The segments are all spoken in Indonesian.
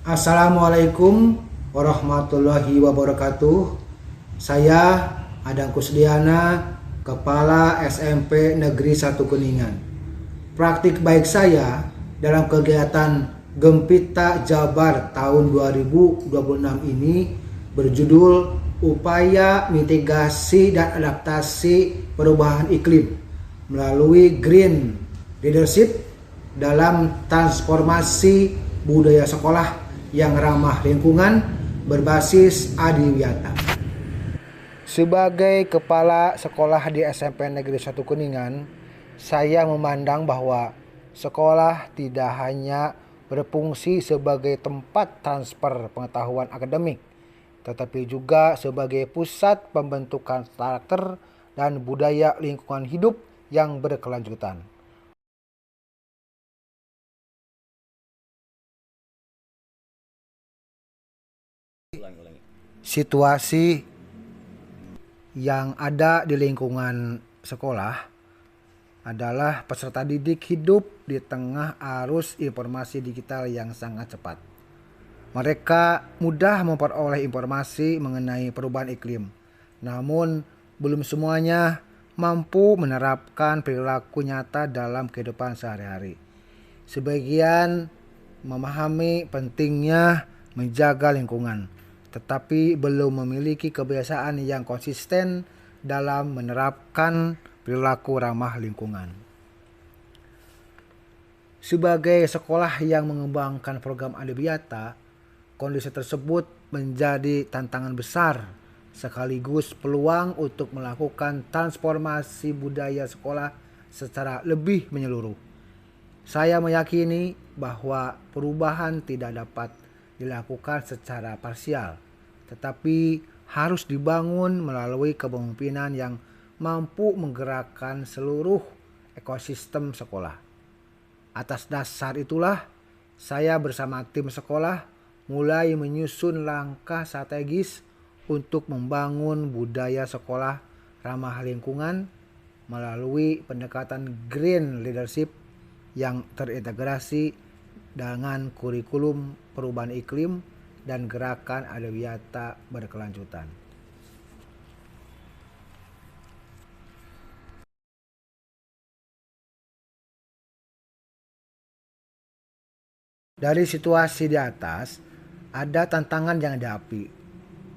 Assalamualaikum warahmatullahi wabarakatuh. Saya Adang Kusdiana, Kepala SMP Negeri 1 Kuningan. Praktik baik saya dalam kegiatan Gempita Jabar tahun 2026 ini berjudul Upaya Mitigasi dan Adaptasi Perubahan Iklim melalui Green Leadership dalam transformasi budaya sekolah yang ramah lingkungan berbasis adiwiyata. Sebagai kepala sekolah di SMP Negeri 1 Kuningan, saya memandang bahwa sekolah tidak hanya berfungsi sebagai tempat transfer pengetahuan akademik, tetapi juga sebagai pusat pembentukan karakter dan budaya lingkungan hidup yang berkelanjutan. Situasi yang ada di lingkungan sekolah adalah peserta didik hidup di tengah arus informasi digital yang sangat cepat. Mereka mudah memperoleh informasi mengenai perubahan iklim, namun belum semuanya mampu menerapkan perilaku nyata dalam kehidupan sehari-hari. Sebagian memahami pentingnya menjaga lingkungan, tetapi belum memiliki kebiasaan yang konsisten dalam menerapkan perilaku ramah lingkungan. Sebagai sekolah yang mengembangkan program adiwiyata, kondisi tersebut menjadi tantangan besar sekaligus peluang untuk melakukan transformasi budaya sekolah secara lebih menyeluruh. Saya meyakini bahwa perubahan tidak dapat dilakukan secara parsial, tetapi harus dibangun melalui kepemimpinan yang mampu menggerakkan seluruh ekosistem sekolah. Atas dasar itulah, saya bersama tim sekolah mulai menyusun langkah strategis untuk membangun budaya sekolah ramah lingkungan melalui pendekatan Green Leadership yang terintegrasi dengan kurikulum perubahan iklim dan gerakan adiwiyata berkelanjutan. Dari situasi di atas, ada tantangan yang dihadapi.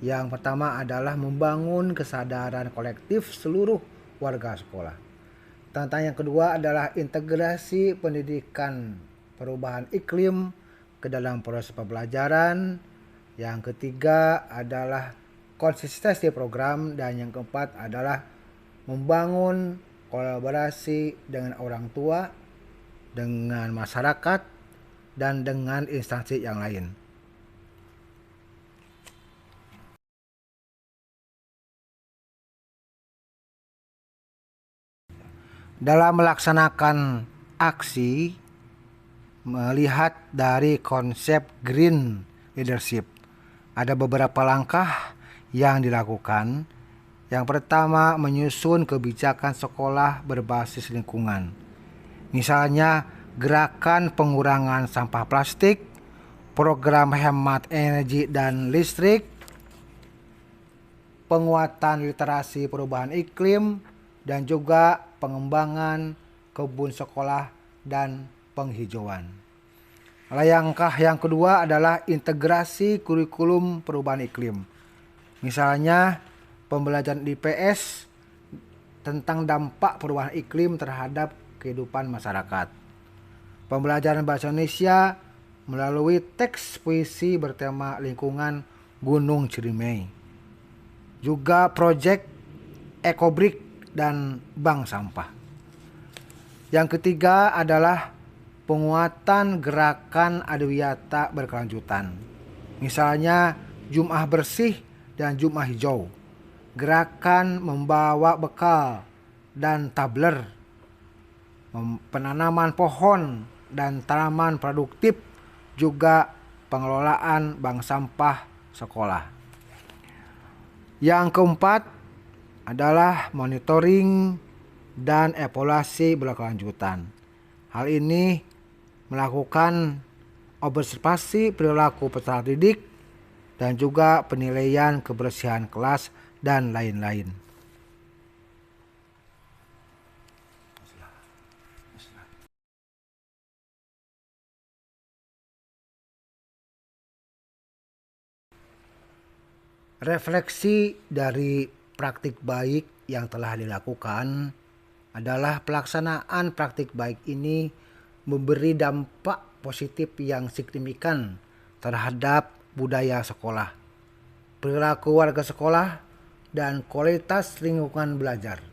Yang pertama adalah membangun kesadaran kolektif seluruh warga sekolah. Tantangan yang kedua adalah integrasi pendidikan perubahan iklim ke dalam proses pembelajaran. Yang ketiga adalah konsistensi program, dan yang keempat adalah membangun kolaborasi dengan orang tua, dengan masyarakat, dan dengan instansi yang lain. Dalam melaksanakan aksi, melihat dari konsep Green Leadership, ada beberapa langkah yang dilakukan. Yang pertama, menyusun kebijakan sekolah berbasis lingkungan. Misalnya, gerakan pengurangan sampah plastik, program hemat energi dan listrik, penguatan literasi perubahan iklim, dan juga pengembangan kebun sekolah dan penghijauan. Langkah yang kedua adalah integrasi kurikulum perubahan iklim. Misalnya, pembelajaran IPS tentang dampak perubahan iklim terhadap kehidupan masyarakat. Pembelajaran bahasa Indonesia melalui teks puisi bertema lingkungan Gunung Cirimei. Juga proyek Ekobrik dan bank sampah. Yang ketiga adalah penguatan gerakan adiwiyata berkelanjutan. Misalnya Jum'ah Bersih dan Jum'ah Hijau. Gerakan membawa bekal dan tabler, penanaman pohon dan tanaman produktif, juga pengelolaan bank sampah sekolah. Yang keempat adalah monitoring dan evaluasi berkelanjutan. Hal ini melakukan observasi perilaku peserta didik, dan juga penilaian kebersihan kelas dan lain-lain. Refleksi dari praktik baik yang telah dilakukan adalah pelaksanaan praktik baik ini memberi dampak positif yang signifikan terhadap budaya sekolah, perilaku warga sekolah, dan kualitas lingkungan belajar.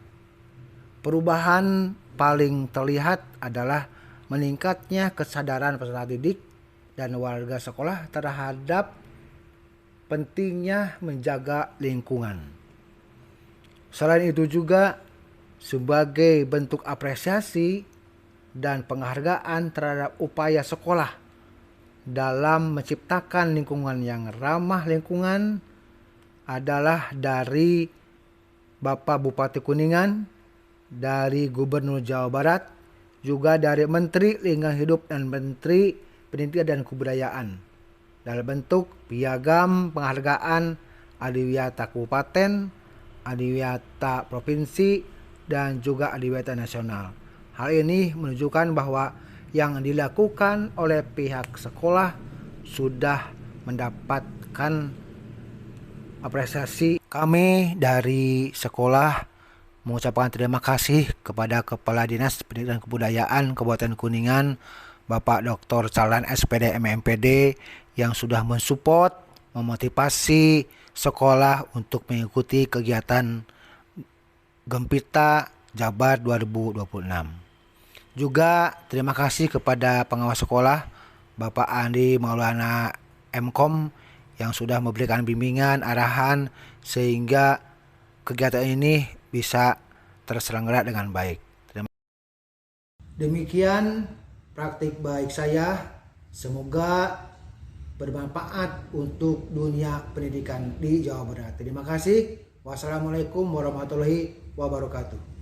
Perubahan paling terlihat adalah meningkatnya kesadaran peserta didik dan warga sekolah terhadap pentingnya menjaga lingkungan. Selain itu juga, sebagai bentuk apresiasi dan penghargaan terhadap upaya sekolah dalam menciptakan lingkungan yang ramah lingkungan adalah dari Bapak Bupati Kuningan, dari Gubernur Jawa Barat, juga dari Menteri Lingkungan Hidup dan Menteri Pendidikan dan Kebudayaan, dalam bentuk piagam penghargaan Adiwiyata Kabupaten, Adiwiyata Provinsi, dan juga Adiwiyata Nasional. Hal ini menunjukkan bahwa yang dilakukan oleh pihak sekolah sudah mendapatkan apresiasi. Kami dari sekolah mengucapkan terima kasih kepada Kepala Dinas Pendidikan dan Kebudayaan Kabupaten Kuningan, Bapak Dr. Callan SPD MMPD, yang sudah mensupport, memotivasi sekolah untuk mengikuti kegiatan Gempita Jabar 2026. Juga terima kasih kepada pengawas sekolah, Bapak Andi Maulana Mkom, yang sudah memberikan bimbingan, arahan, sehingga kegiatan ini bisa terselenggara dengan baik. Demikian praktik baik saya, semoga bermanfaat untuk dunia pendidikan di Jawa Barat. Terima kasih. Wassalamualaikum warahmatullahi wabarakatuh.